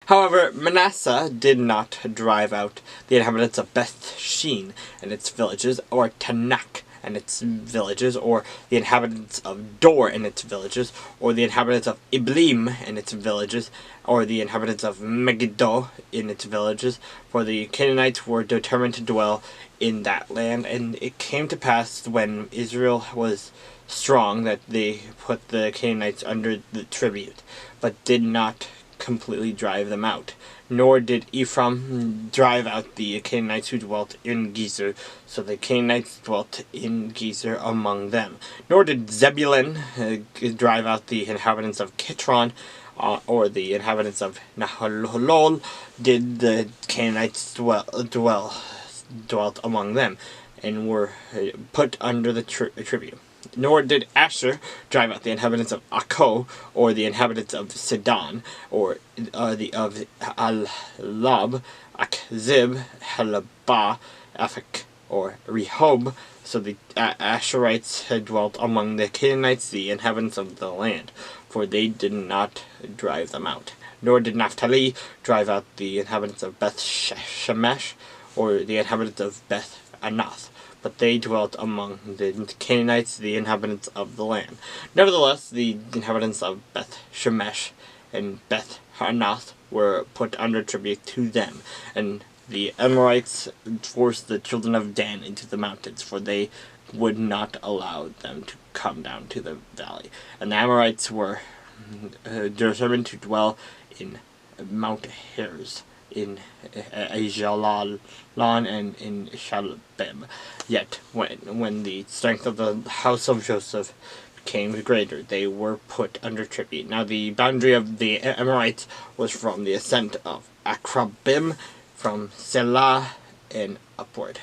However, Manasseh did not drive out the inhabitants of Beth Shean and its villages, or Tanakh and its villages, or the inhabitants of Dor and its villages, or the inhabitants of Iblim and its villages, or the inhabitants of Megiddo in its villages, for the Canaanites were determined to dwell in that land. And it came to pass, when Israel was strong, that they put the Canaanites under the tribute, but did not completely drive them out. Nor did Ephraim drive out the Canaanites who dwelt in Gezer, so the Canaanites dwelt in Gezer among them. Nor did Zebulun drive out the inhabitants of Kitron, or the inhabitants of Nahalol, did the Canaanites dwelt among them, and were put under the tribute. Nor did Asher drive out the inhabitants of Akko, or the inhabitants of Sidon, or the of Al-Lab, Akzib, Helabah, Aphek, or Rehob. So the Asherites had dwelt among the Canaanites, the inhabitants of the land, for they did not drive them out. Nor did Naphtali drive out the inhabitants of Beth Shemesh, or the inhabitants of Beth Anath, but they dwelt among the Canaanites, the inhabitants of the land. Nevertheless, the inhabitants of Beth Shemesh and Beth Anath were put under tribute to them, and the Amorites forced the children of Dan into the mountains, for they would not allow them to come down to the valley. And the Amorites were determined to dwell in Mount Heres, in Ajalon, and in Shalbim. Yet, when the strength of the house of Joseph became greater, they were put under tribute. Now the boundary of the Amorites was from the ascent of Akrabim, from Selah and upward.